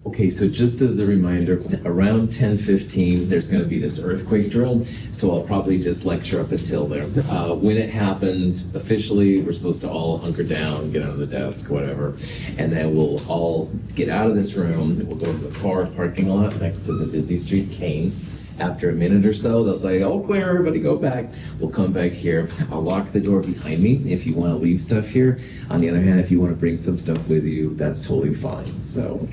Okay, so just as a reminder, around 10:15, there's going to be this earthquake drill, so I'll probably just lecture up until there. When it happens, officially, we're supposed to all hunker down, get under the desk, whatever, and then we'll all get out of this room. We'll go to the far parking lot next to the busy street cane. After a minute or so, they'll say, "Oh, clear, everybody go back." We'll come back here. I'll lock the door behind me if you want to leave stuff here. On the other hand, if you want to bring some stuff with you, that's totally fine. So,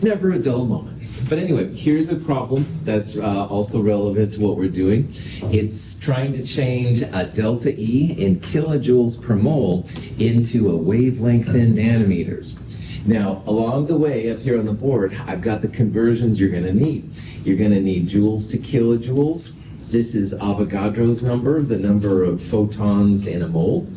never a dull moment. But anyway, here's a problem that's also relevant to what we're doing. It's trying to change a delta E in kilojoules per mole into a wavelength in nanometers. Now, along the way up here on the board, I've got the conversions you're going to need. You're going to need joules to kilojoules. This is Avogadro's number, the number of photons in a mole.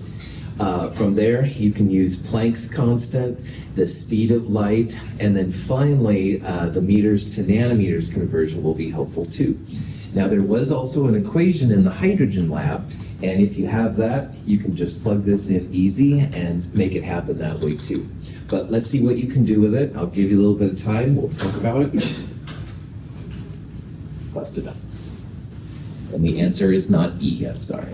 From there, you can use Planck's constant, the speed of light, and then finally, the meters to nanometers conversion will be helpful too. Now, there was also an equation in the hydrogen lab, and if you have that, you can just plug this in easy and make it happen that way too. But let's see what you can do with it. I'll give you a little bit of time. We'll talk about it. Bust it up. And the answer is not E, I'm sorry.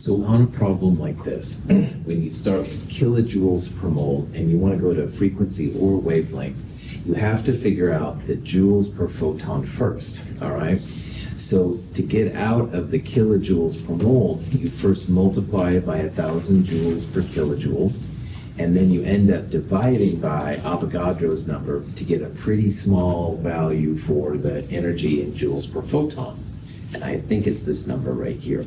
So on a problem like this, when you start with kilojoules per mole and you want to go to frequency or wavelength, you have to figure out the joules per photon first, all right? So to get out of the kilojoules per mole, you first multiply it by 1,000 joules per kilojoule, and then you end up dividing by Avogadro's number to get a pretty small value for the energy in joules per photon. And I think it's this number right here.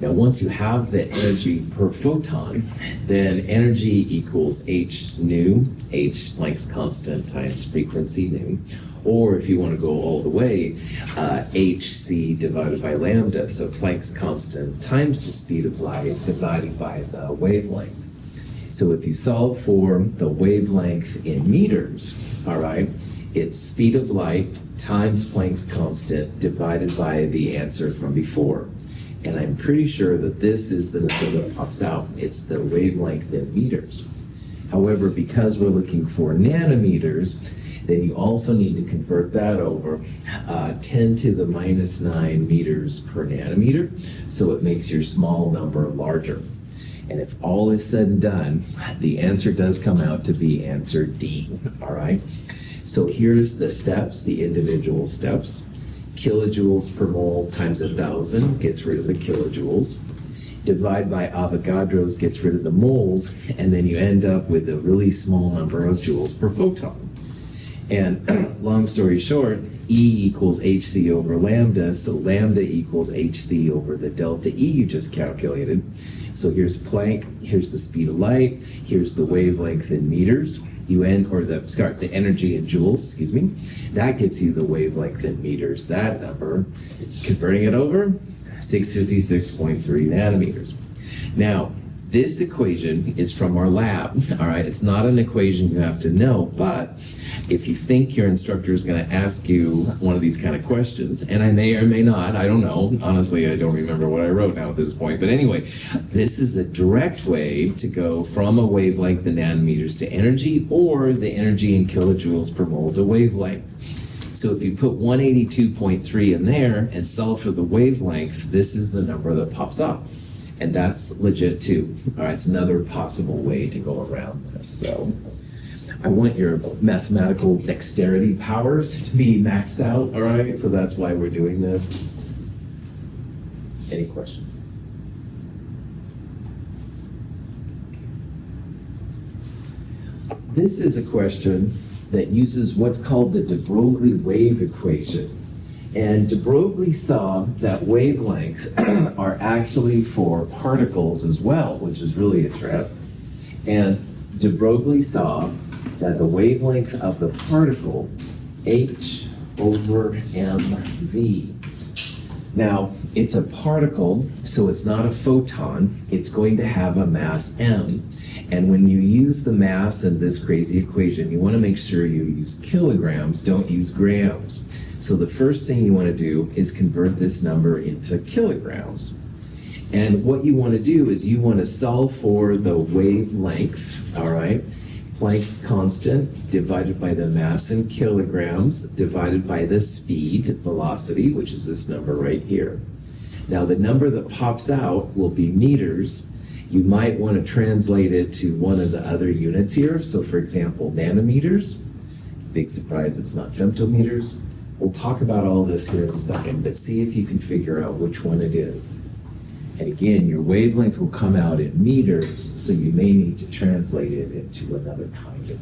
Now, once you have the energy per photon, then energy equals h nu, h Planck's constant times frequency nu, or if you want to go all the way, hc divided by lambda, so Planck's constant times the speed of light divided by the wavelength. So if you solve for the wavelength in meters, all right, it's speed of light times Planck's constant divided by the answer from before. And I'm pretty sure that this is the number that pops out. It's the wavelength in meters. However, because we're looking for nanometers, then you also need to convert that over 10 to the minus 9 meters per nanometer, so it makes your small number larger. And if all is said and done, the answer does come out to be answer D, all right? So here's the steps, the individual steps. Kilojoules per mole times 1,000 gets rid of the kilojoules. Divide by Avogadro's gets rid of the moles, and then you end up with a really small number of joules per photon. And long story short, E equals hc over lambda, so lambda equals hc over the delta E you just calculated. So here's Planck, here's the speed of light, here's the wavelength in meters. You end, or the energy in joules, excuse me. That gets you the wavelength in meters. That number, converting it over, 656.3 nanometers. Now, this equation is from our lab, all right? It's not an equation you have to know, but if you think your instructor is going to ask you one of these kind of questions, and I may or may not, I don't know. Honestly, I don't remember what I wrote now at this point. But anyway, this is a direct way to go from a wavelength in nanometers to energy, or the energy in kilojoules per mole to wavelength. So if you put 182.3 in there and solve for the wavelength, this is the number that pops up. And that's legit too. All right, it's another possible way to go around this. So I want your mathematical dexterity powers to be maxed out, all right? So that's why we're doing this. Any questions? This is a question that uses what's called the de Broglie wave equation. And de Broglie saw that wavelengths are actually for particles as well, which is really a trip. And de Broglie saw that the wavelength of the particle, h over mv. Now, it's a particle, so it's not a photon. It's going to have a mass m. And when you use the mass in this crazy equation, you want to make sure you use kilograms, don't use grams. So the first thing you want to do is convert this number into kilograms. And what you want to do is you want to solve for the wavelength, all right? Planck's constant divided by the mass in kilograms divided by the speed, velocity, which is this number right here. Now the number that pops out will be meters. You might want to translate it to one of the other units here. So for example, nanometers. Big surprise, it's not femtometers. We'll talk about all this here in a second, but see if you can figure out which one it is. And again, your wavelength will come out in meters, so you may need to translate it into another kind of.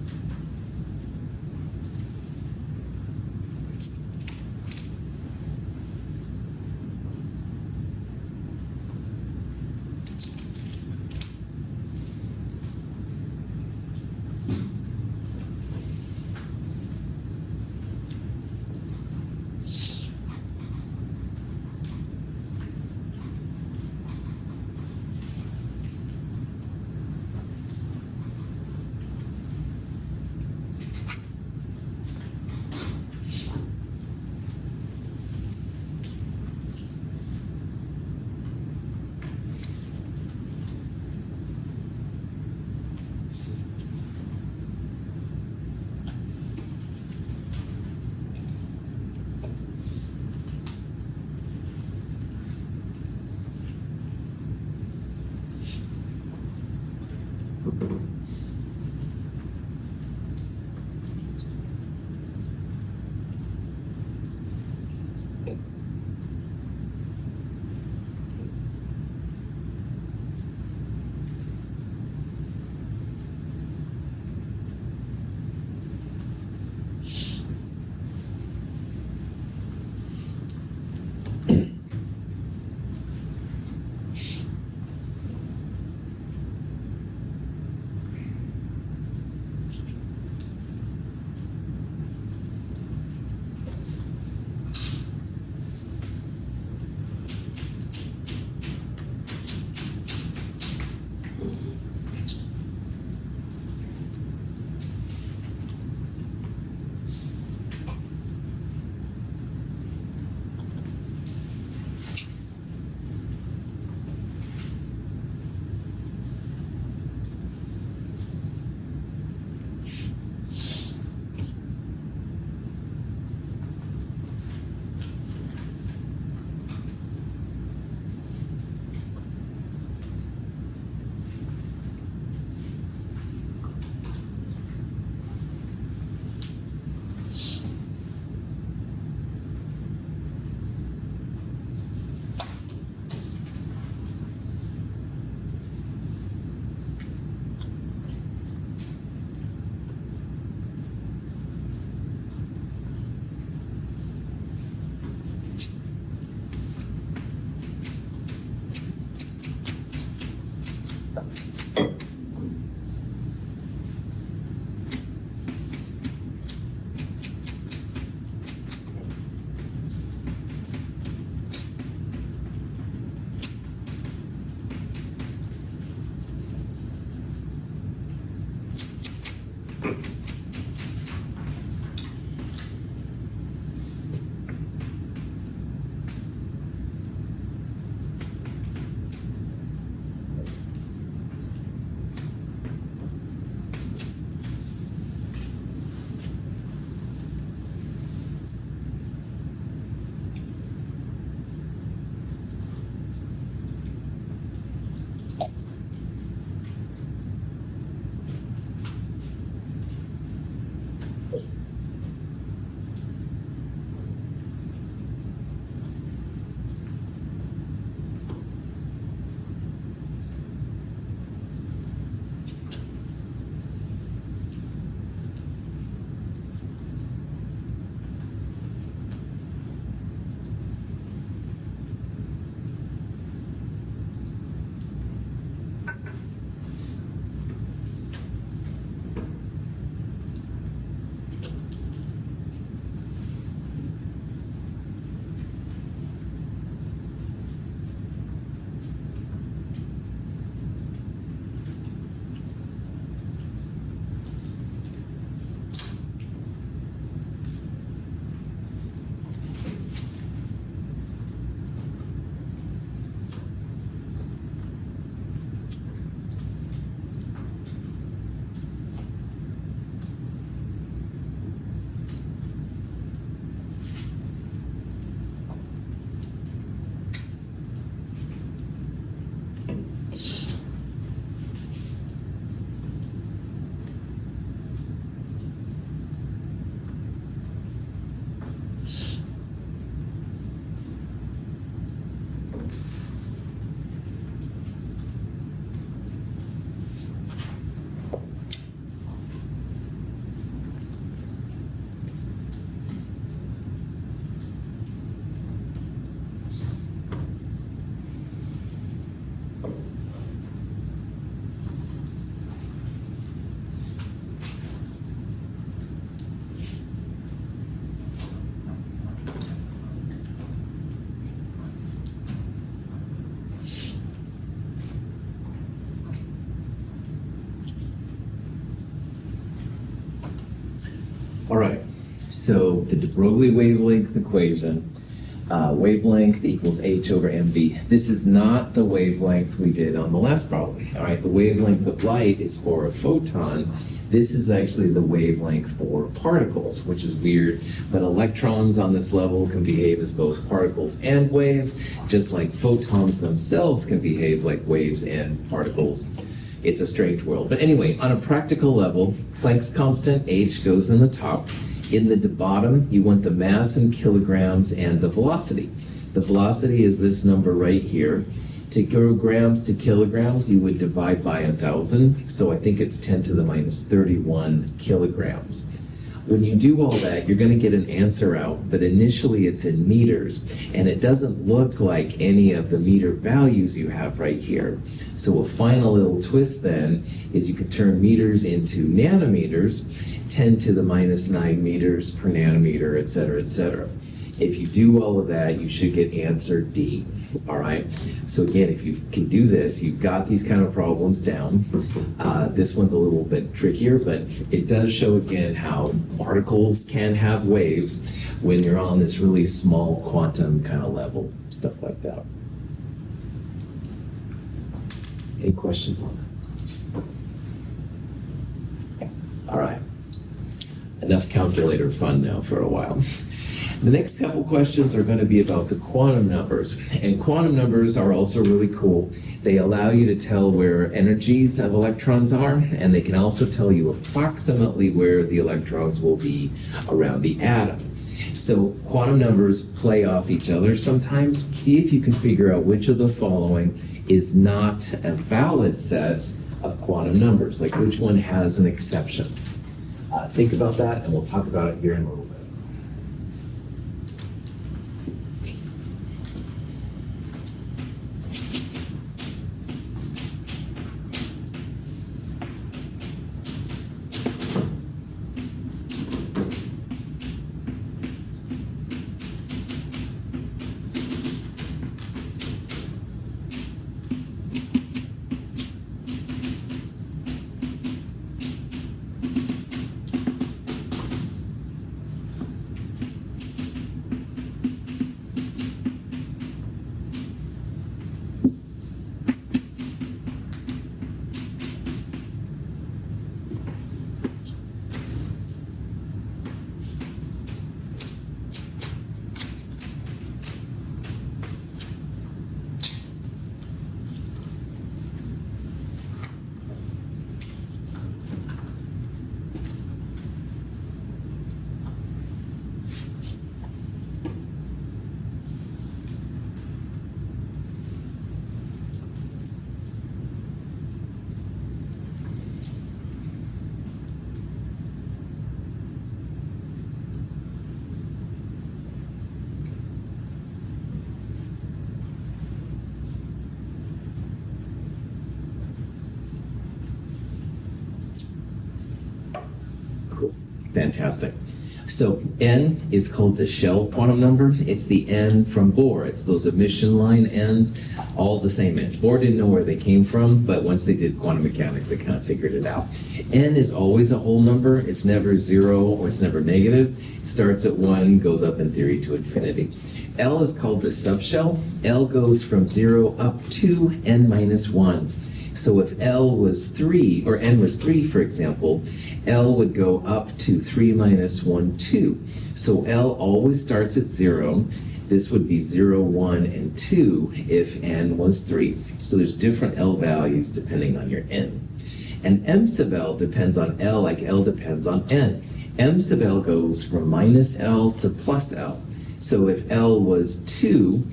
All right, so the de Broglie wavelength equation, wavelength equals h over mv. This is not the wavelength we did on the last problem. All right, the wavelength of light is for a photon. This is actually the wavelength for particles, which is weird, but electrons on this level can behave as both particles and waves, just like photons themselves can behave like waves and particles. it's a strange world. But anyway, on a practical level, Planck's constant, h, goes in the top. In the bottom, you want the mass in kilograms and the velocity. The velocity is this number right here. To go grams to kilograms, you would divide by 1,000. So I think it's 10 to the minus 31 kilograms. When you do all that, you're going to get an answer out, but initially it's in meters, and it doesn't look like any of the meter values you have right here. So a final little twist then is you could turn meters into nanometers, 10 to the minus 9 meters per nanometer, et cetera, et cetera. If you do all of that, you should get answer D. All right. So again, if you can do this, you've got these kind of problems down. This one's a little bit trickier, but it does show again how particles can have waves when you're on this really small quantum kind of level, stuff like that. Any questions on that? All right. Enough calculator fun now for a while. The next couple questions are going to be about the quantum numbers. And quantum numbers are also really cool. They allow you to tell where energies of electrons are, and they can also tell you approximately where the electrons will be around the atom. So quantum numbers play off each other sometimes. See if you can figure out which of the following is not a valid set of quantum numbers, like which one has an exception. Think about that, and we'll talk about it here in a little bit. Fantastic. So N is called the shell quantum number. It's the N from Bohr. It's those emission line N's, all the same N. Bohr didn't know where they came from, but once they did quantum mechanics, they kind of figured it out. N is always a whole number. It's never zero or it's never negative. It starts at 1, goes up in theory to infinity. L is called the subshell. L goes from 0 up to N minus 1. So if L was 3, or N was 3, for example, L would go up to 3 minus 1, 2. So L always starts at 0. This would be 0, 1, and 2 if N was 3. So there's different L values depending on your N. And M sub L depends on L like L depends on N. M sub L goes from minus L to plus L. So if L was 2,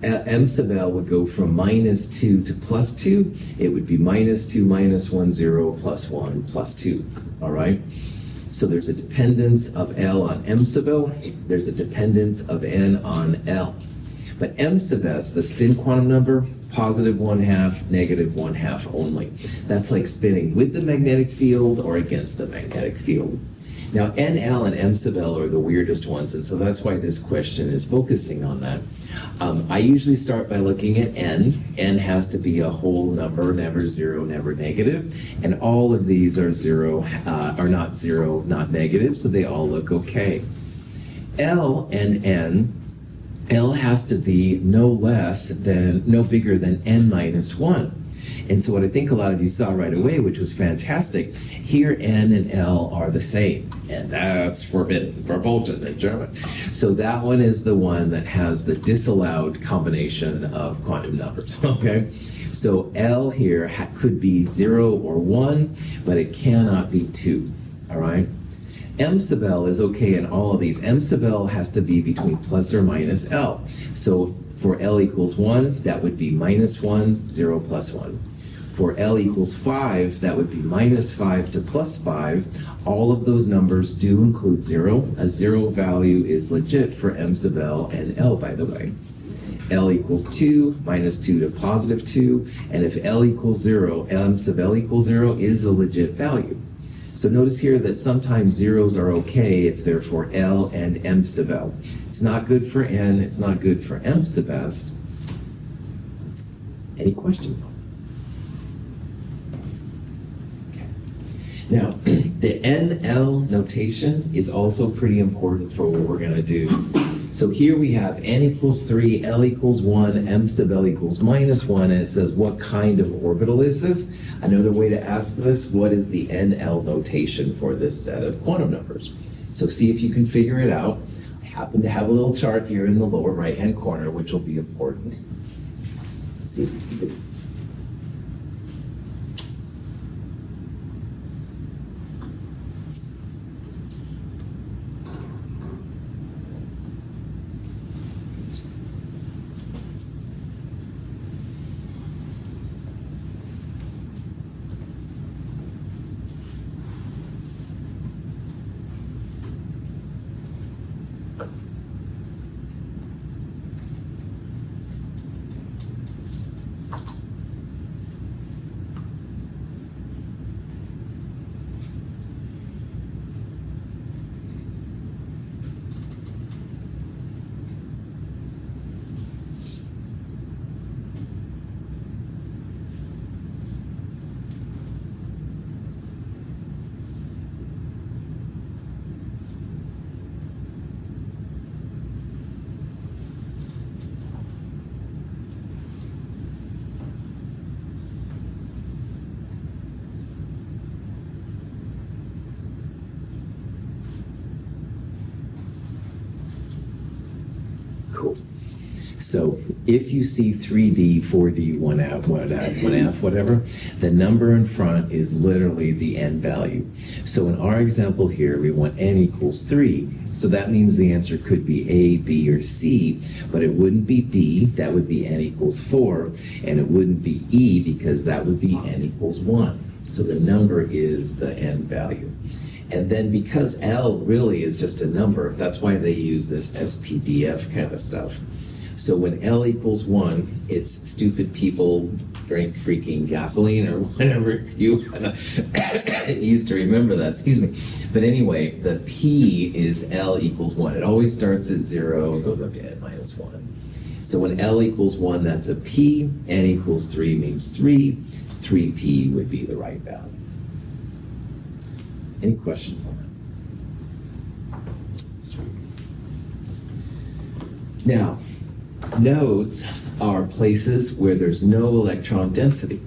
M sub L would go from minus 2 to plus 2. It would be minus 2, minus 1, 0, plus 1, plus 2. All right? So there's a dependence of L on M sub L. There's a dependence of N on L. But M sub S, the spin quantum number, positive 1/2, negative 1/2 only. That's like spinning with the magnetic field or against the magnetic field. Now, N, L, and M sub L are the weirdest ones, and so that's why this question is focusing on that. I usually start by looking at N. N has to be a whole number, never zero, never negative, and all of these are zero, are not zero, not negative, so they all look okay. L and N, L has to be no bigger than N minus 1. And so what I think a lot of you saw right away, which was fantastic, here N and L are the same. And that's forbidden, verboten in German. So that one is the one that has the disallowed combination of quantum numbers, okay? So L here could be 0 or 1, but it cannot be 2, all right? M sub L is okay in all of these. M sub L has to be between plus or minus L. So for L equals 1, that would be minus 1, 0 plus 1. For L equals 5, that would be minus 5 to plus 5. All of those numbers do include 0. A 0 value is legit for M sub L and L, by the way. L equals 2, minus 2 to positive 2. And if L equals 0, M sub L equals 0 is a legit value. So notice here that sometimes zeros are okay if they're for L and M sub L. It's not good for N, it's not good for M sub S. Any questions on that? Okay. Now, the NL notation is also pretty important for what we're going to do. So here we have N equals 3, L equals 1, M sub L equals minus 1, and it says what kind of orbital is this? Another way to ask this, what is the NL notation for this set of quantum numbers? So see if you can figure it out. I happen to have a little chart here in the lower right-hand corner, which will be important. Let's see if you can. Cool. So if you see 3D, 4D, 1F, 1F, whatever, the number in front is literally the N value. So in our example here, we want N equals 3. So that means the answer could be A, B, or C, but it wouldn't be D, that would be N equals 4, and it wouldn't be E because that would be N equals 1. So the number is the N value. And then because L really is just a number, that's why they use this SPDF kind of stuff. So when L equals 1, it's stupid people drink freaking gasoline or whatever you used to remember that, excuse me. But anyway, the P is L equals 1. It always starts at 0 and goes up to N minus 1. So when L equals 1, that's a P. N equals 3 means 3. 3P would be the right value. Any questions on that? Sweet. Now, nodes are places where there's no electron density.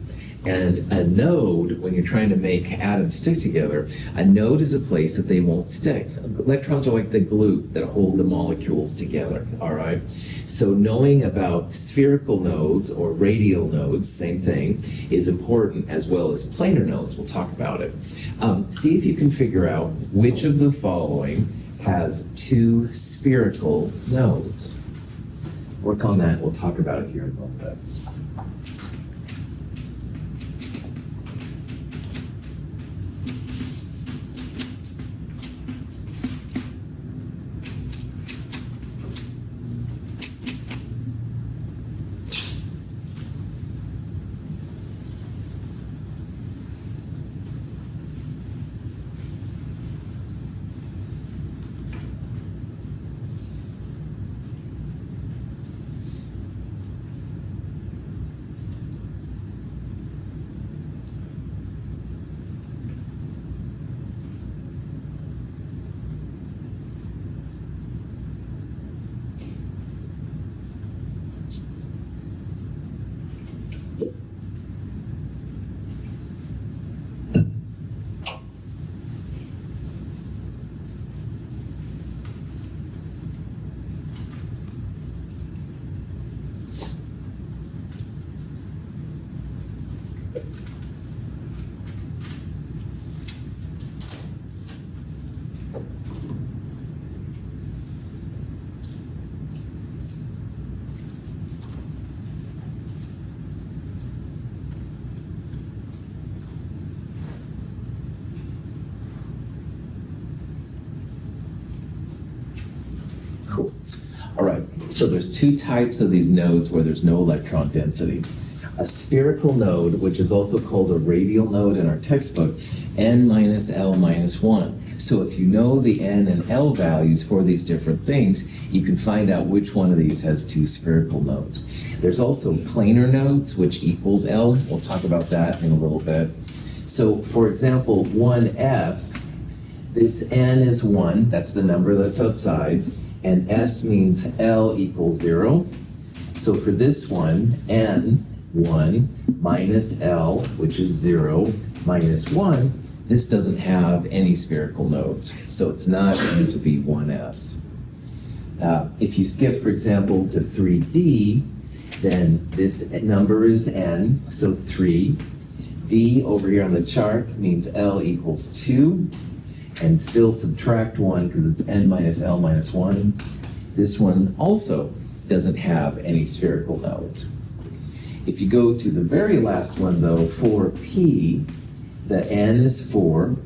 And a node, when you're trying to make atoms stick together, a node is a place that they won't stick. Electrons are like the glue that hold the molecules together, all right? So knowing about spherical nodes or radial nodes, same thing, is important, as well as planar nodes. We'll talk about it. See if you can figure out which of the following has 2 spherical nodes. Work on that. We'll talk about it here in a little bit. All right, so there's two types of these nodes where there's no electron density. A spherical node, which is also called a radial node in our textbook, n minus L minus 1. So if you know the n and L values for these different things, you can find out which one of these has two spherical nodes. There's also planar nodes, which equals L. We'll talk about that in a little bit. So for example, 1s, this n is 1, that's the number that's outside, and s means L equals 0. So for this one, n, 1 minus L, which is 0, minus 1, this doesn't have any spherical nodes, so it's not going to be 1s. If you skip, for example, to 3d, then this number is n, so 3. d over here on the chart means L equals 2, and still subtract 1 because it's n minus L minus 1. This one also doesn't have any spherical nodes. If you go to the very last one, though, 4p, the n is 4,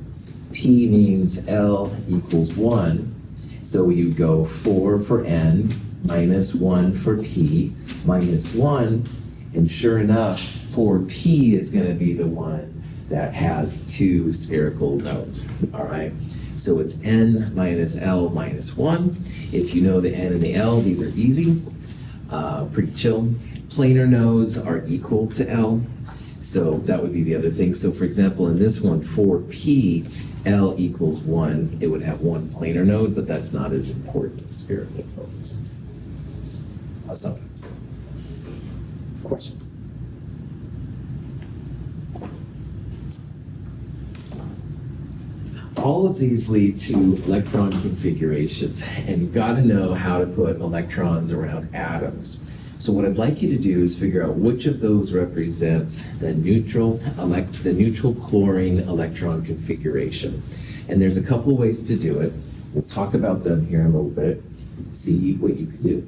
p means L equals 1, so you go 4 for n, minus 1 for p, minus 1, and sure enough, 4p is going to be the one that has two spherical nodes, all right? So it's n minus L minus 1. If you know the n and the L, these are easy, pretty chill. Planar nodes are equal to L. So that would be the other thing. So for example, in this one, 4p, L equals 1, it would have one planar node, but that's not as important as spherical nodes. Sometimes. Questions? All of these lead to electron configurations, and you've got to know how to put electrons around atoms. So what I'd like you to do is figure out which of those represents the neutral chlorine electron configuration. And there's a couple ways to do it. We'll talk about them here in a little bit, see what you can do.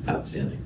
Outstanding.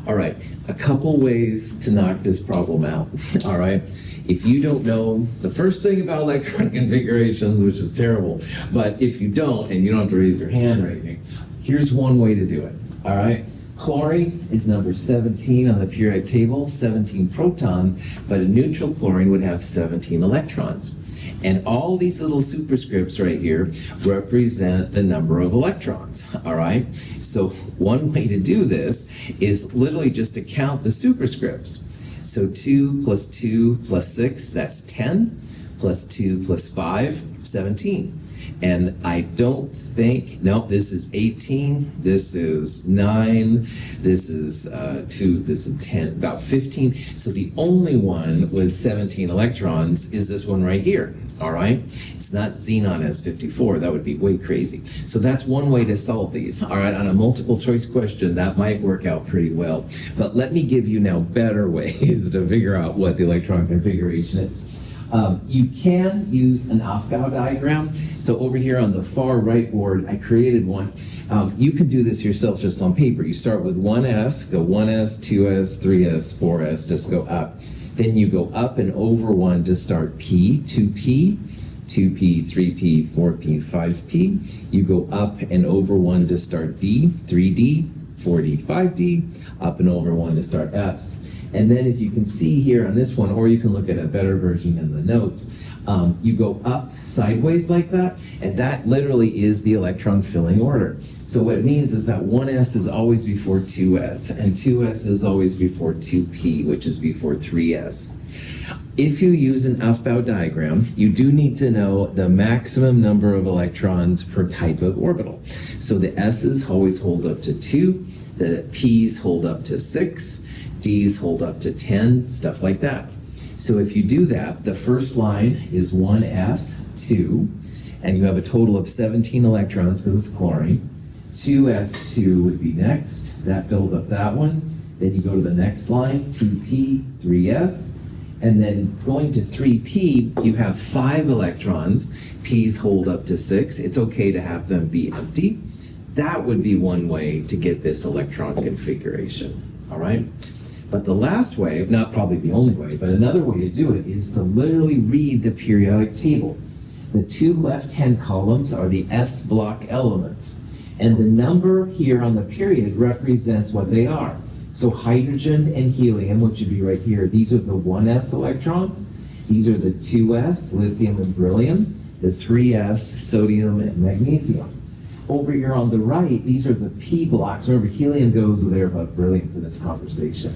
All right, a couple ways to knock this problem out. All right, if you don't know the first thing about electron configurations, which is terrible, but if you don't, and you don't have to raise your hand or anything, here's one way to do it. All right, chlorine is number 17 on the periodic table, 17 protons, but a neutral chlorine would have 17 electrons. And all these little superscripts right here represent the number of electrons, all right? So one way to do this is literally just to count the superscripts. So 2 plus 2 plus 6, that's 10, plus 2 plus 5, 17. And I don't think, nope, this is 18, this is 9, this is 2, this is 10, about 15. So the only one with 17 electrons is this one right here. all right? It's not xenon S54, that would be way crazy. So that's one way to solve these, all right? On a multiple choice question, that might work out pretty well. But let me give you now better ways to figure out what the electron configuration is. You can use an Aufbau diagram. So over here on the far right board, I created one. You can do this yourself just on paper. You start with 1s, go 1s, 2s, 3s, 4s, just go up. Then you go up and over 1 to start P, 2P, 2P, 3P, 4P, 5P. You go up and over 1 to start D, 3D, 4D, 5D, up and over 1 to start Fs. And then as you can see here on this one, or you can look at a better version in the notes, you go up sideways like that, and that literally is the electron filling order. So what it means is that 1s is always before 2s, and 2s is always before 2p, which is before 3s. If you use an Aufbau diagram, you do need to know the maximum number of electrons per type of orbital. So the s's always hold up to 2, the p's hold up to 6, D's hold up to 10, stuff like that. So if you do that, the first line is 1s, 2, and you have a total of 17 electrons because it's chlorine. 2s2 would be next. That fills up that one. Then you go to the next line, 2p, 3s, and then going to 3p, you have 5 electrons. P's hold up to 6. It's okay to have them be empty. That would be one way to get this electron configuration, all right? But the last way, not probably the only way, but another way to do it is to literally read the periodic table. The 2 left-hand columns are the S block elements. And the number here on the period represents what they are. So hydrogen and helium, which would be right here, these are the 1s electrons. These are the 2s, lithium and beryllium. The 3s, sodium and magnesium. Over here on the right, these are the P blocks. Remember, helium goes there above beryllium for this conversation.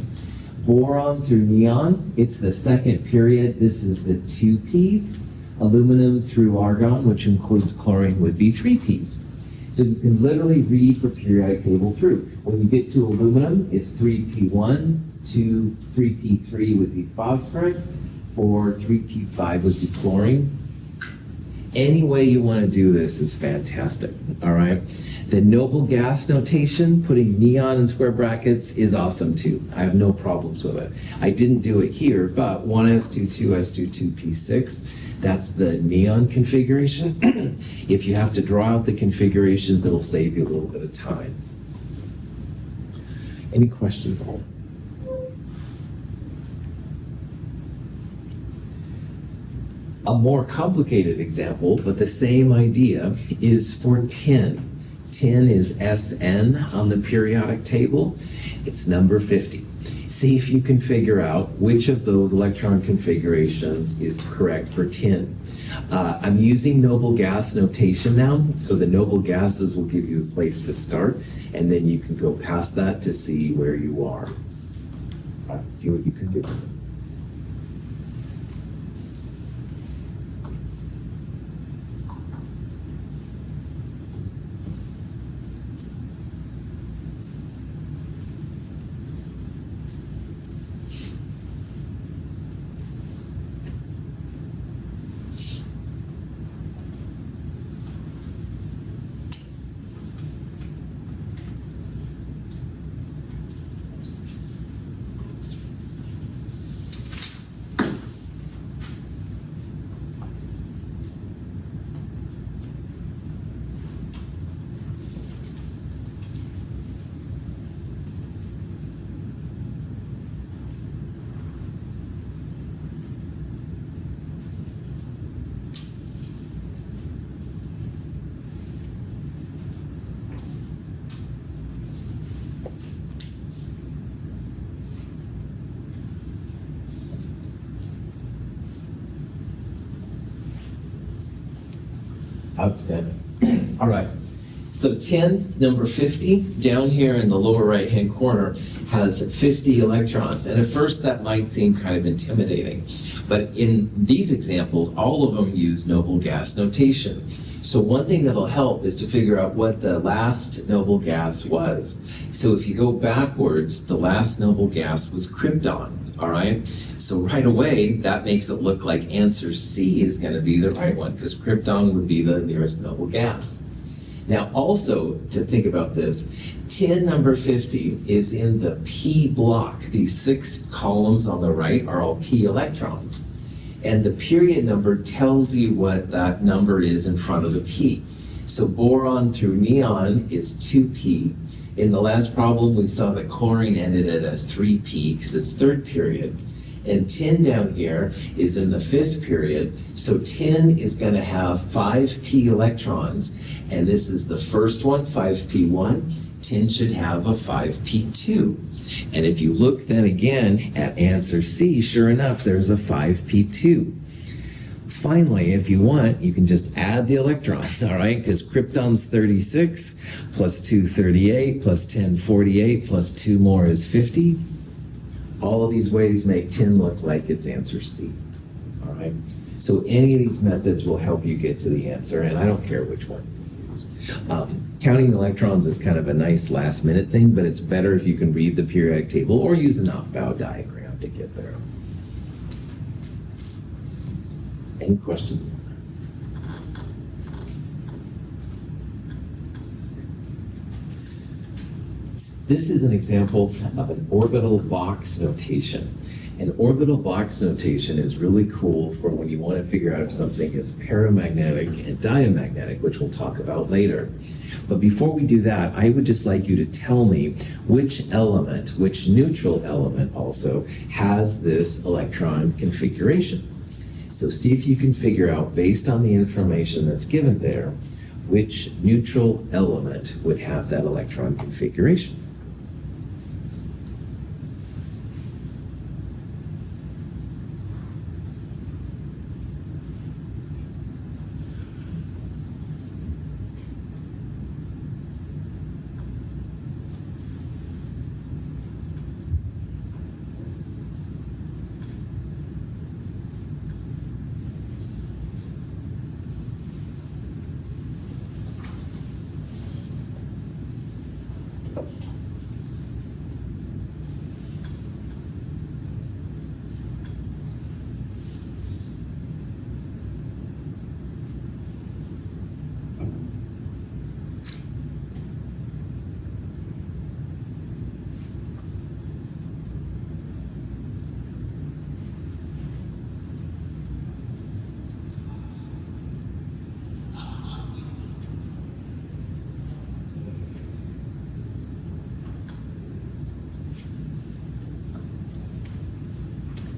Boron through neon, it's the second period. This is the 2 Ps. Aluminum through argon, which includes chlorine, would be 3 Ps. So you can literally read the periodic table through. When you get to aluminum, it's 3P1, 2, 3P3 would be phosphorus, 4, 3P5 would be chlorine. Any way you want to do this is fantastic, all right? The noble gas notation, putting neon in square brackets, is awesome too. I have no problems with it. I didn't do it here, but 1s2, 2s2, 2p6, that's the neon configuration. If you have to draw out the configurations, it'll save you a little bit of time. Any questions on it? A more complicated example, but the same idea, is for tin. Tin is Sn on the periodic table. It's number 50. See if you can figure out which of those electron configurations is correct for tin. I'm using noble gas notation now, so the noble gases will give you a place to start, and then you can go past that to see where you are. All right, see what you can do. Outstanding. All right. So tin, number 50, down here in the lower right-hand corner, has 50 electrons. And at first that might seem kind of intimidating. But in these examples, all of them use noble gas notation. So one thing that'll help is to figure out what the last noble gas was. So if you go backwards, the last noble gas was krypton. all right? So right away, that makes it look like answer C is going to be the right one, because krypton would be the nearest noble gas. Now also, to think about this, tin number 50 is in the P block. These 6 columns on the right are all P electrons. And the period number tells you what that number is in front of the P. So boron through neon is 2P. In the last problem, we saw that chlorine ended at a 3P because it's third period. And tin down here is in the 5th period. So tin is going to have 5P electrons. And this is the first one, 5P1. Tin should have a 5P2. And if you look then again at answer C, sure enough, there's a 5P2. Finally, if you want, you can just add the electrons, all right? Because krypton's 36, plus 2, 38, plus 10, 48, plus 2 more is 50. All of these ways make tin look like it's answer C, all right? So any of these methods will help you get to the answer, and I don't care which one you use. Counting the electrons is kind of a nice last-minute thing, but it's better if you can read the periodic table or use an Aufbau diagram to get there. Any questions on that? This is an example of an orbital box notation. An orbital box notation is really cool for when you want to figure out if something is paramagnetic and diamagnetic, which we'll talk about later. But before we do that, I would just like you to tell me which element, which neutral element also, has this electron configuration. So see if you can figure out, based on the information that's given there, which neutral element would have that electron configuration.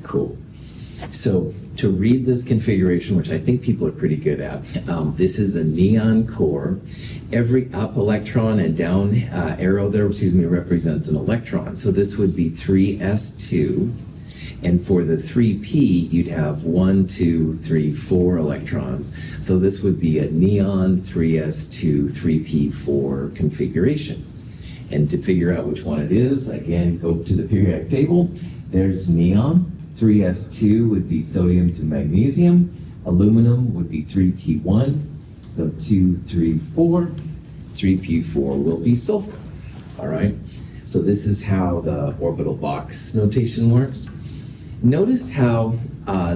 Cool. So to read this configuration, which I think people are pretty good at, this is a neon core. Every up electron and down arrow there, represents an electron. So this would be 3s2. And for the 3p, you'd have 1, 2, 3, 4 electrons. So this would be a neon 3s2, 3p4 configuration. And to figure out which one it is, again, go to the periodic table. There's neon. 3s2 would be sodium to magnesium. Aluminum would be 3p1. So 2, 3, 4. 3p4 will be sulfur. All right? So this is how the orbital box notation works. Notice how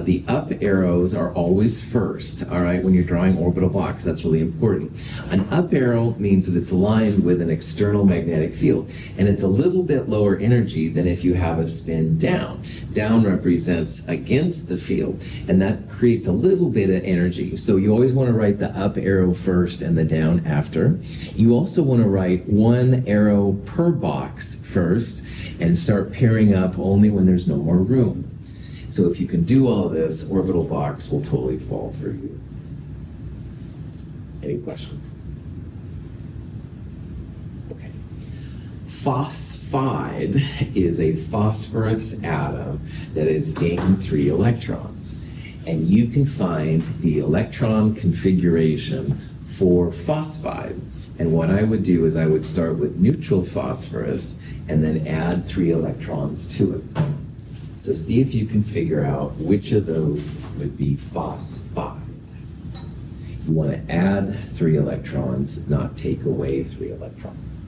the up arrows are always first, all right, when you're drawing orbital box. That's really important. An up arrow means that it's aligned with an external magnetic field, and it's a little bit lower energy than if you have a spin down. Down represents against the field, and that creates a little bit of energy. So you always want to write the up arrow first and the down after. You also want to write one arrow per box first and start pairing up only when there's no more room. So if you can do all this, orbital box will totally fall for you. Any questions? Okay. Phosphide is a phosphorus atom that has gained 3 electrons. And you can find the electron configuration for phosphide. And what I would do is I would start with neutral phosphorus and then add 3 electrons to it. So see if you can figure out which of those would be phosphide. You want to add 3 electrons, not take away 3 electrons.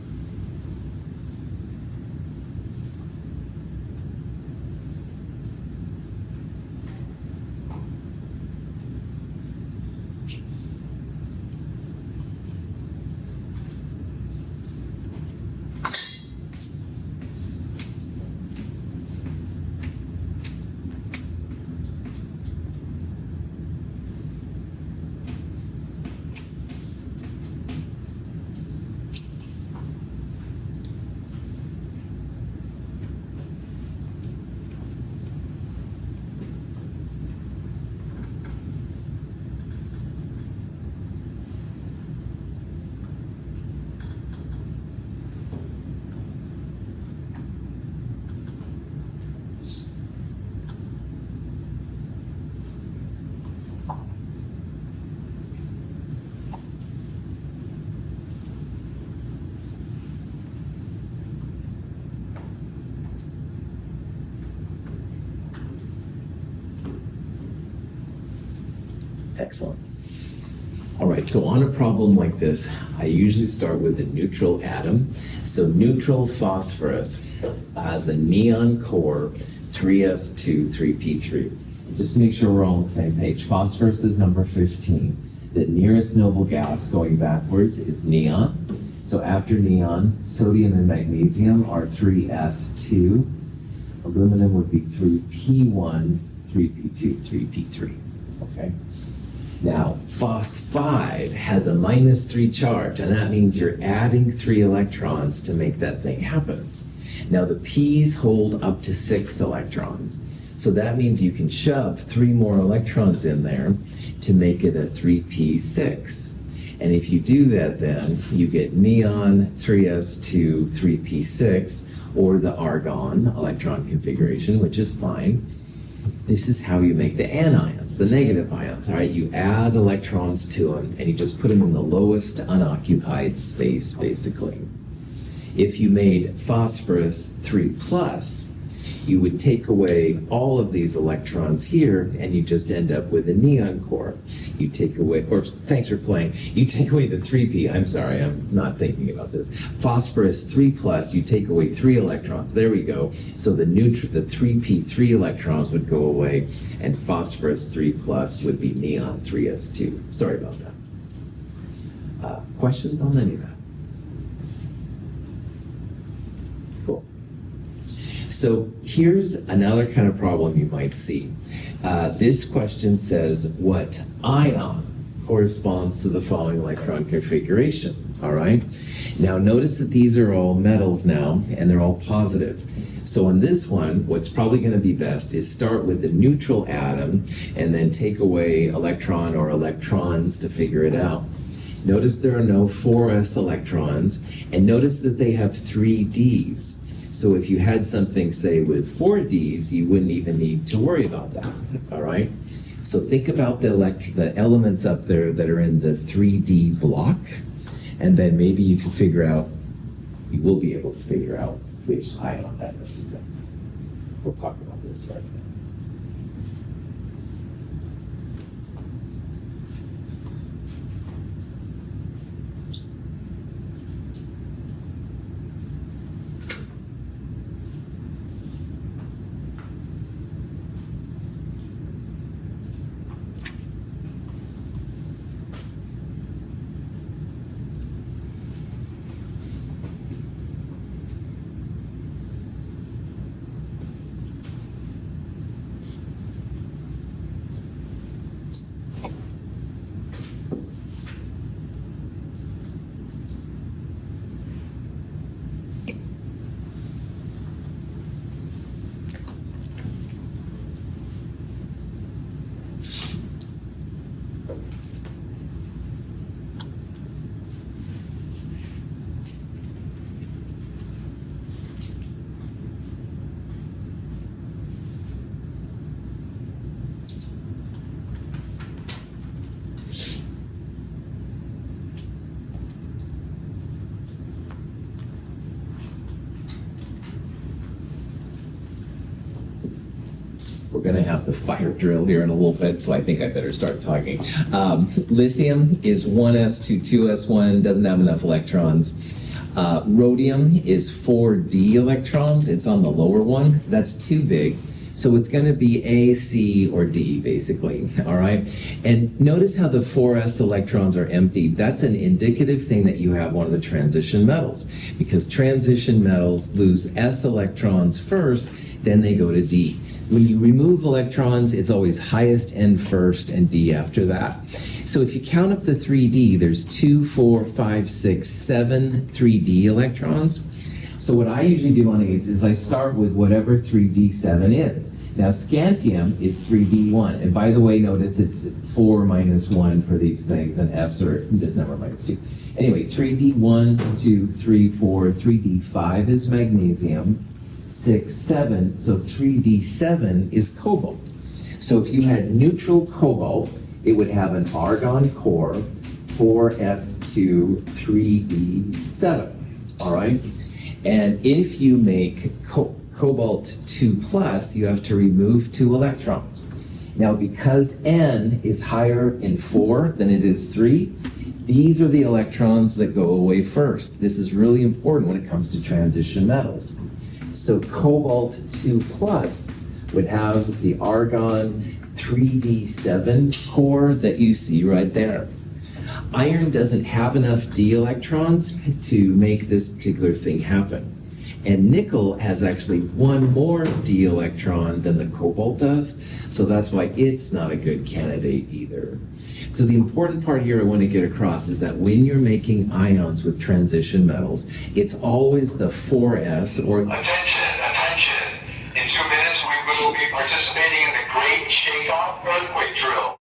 Excellent. All right, so on a problem like this, I usually start with a neutral atom. So neutral phosphorus has a neon core, 3s2, 3p3. Just to make sure we're all on the same page. Phosphorus is number 15. The nearest noble gas going backwards is neon. So after neon, sodium and magnesium are 3s2. Aluminum would be 3p1, 3p2, 3p3. Okay. Now, phos5 has a -3 charge, and that means you're adding 3 electrons to make that thing happen. Now, the p's hold up to 6 electrons. So that means you can shove 3 more electrons in there to make it a 3p6. And if you do that, then you get neon 3s2, 3p6, or the argon electron configuration, which is fine. This is how you make the anions, the negative ions, all right? You add electrons to them, and you just put them in the lowest unoccupied space, basically. If you made phosphorus 3+, you would take away all of these electrons here, and you just end up with a neon core. You take away, or thanks for playing, you take away the 3p, I'm sorry, I'm not thinking about this. Phosphorus 3+, you take away 3 electrons, there we go. So the 3p3 electrons would go away, and phosphorus 3+ would be neon 3s2. Sorry about that. Questions on any of that? Cool. So here's another kind of problem you might see. This question says, what ion corresponds to the following electron configuration? All right. Now notice that these are all metals now, and they're all positive. So in this one, what's probably going to be best is start with the neutral atom and then take away electron or electrons to figure it out. Notice there are no 4s electrons, and notice that they have 3 ds. So if you had something, say, with 4 ds, you wouldn't even need to worry about that, all right? So think about the elements up there that are in the 3D block, and then maybe you can figure out, you will be able to figure out which ion that represents. We'll talk about this right now. We're going to have the fire drill here in a little bit, so I think I better start talking. Lithium is 1s2, 2s1, doesn't have enough electrons. Rhodium is 4d electrons. It's on the lower one. That's too big. So it's going to be A, C, or D, basically, all right? And notice how the 4s electrons are empty. That's an indicative thing that you have one of the transition metals, because transition metals lose s electrons first, then they go to D. When you remove electrons, it's always highest N first and D after that. So if you count up the 3D, there's 2, 4, 5, 6, 7 3D electrons. So what I usually do on these is I start with whatever 3D7 is. Now scantium is 3D1. And by the way, notice it's 4 minus 1 for these things, and F's are this number minus 2. Anyway, 3D1, 2, 3, 4, 3D5 is magnesium, 6, 7, so 3D7 is cobalt. So if you had neutral cobalt, it would have an argon core, 4s2, 3d7, all right? And if you make cobalt 2+, you have to remove 2 electrons. Now, because N is higher in 4 than it is 3, these are the electrons that go away first. This is really important when it comes to transition metals. So cobalt 2 plus would have the argon 3d7 core that you see right there. Iron doesn't have enough d electrons to make this particular thing happen. And nickel has actually one more d electron than the cobalt does, so that's why it's not a good candidate either. So the important part here I want to get across is that when you're making ions with transition metals, it's always the 4s or... Attention! In 2 minutes we will be participating in the Great Shake-Off Earthquake Drill.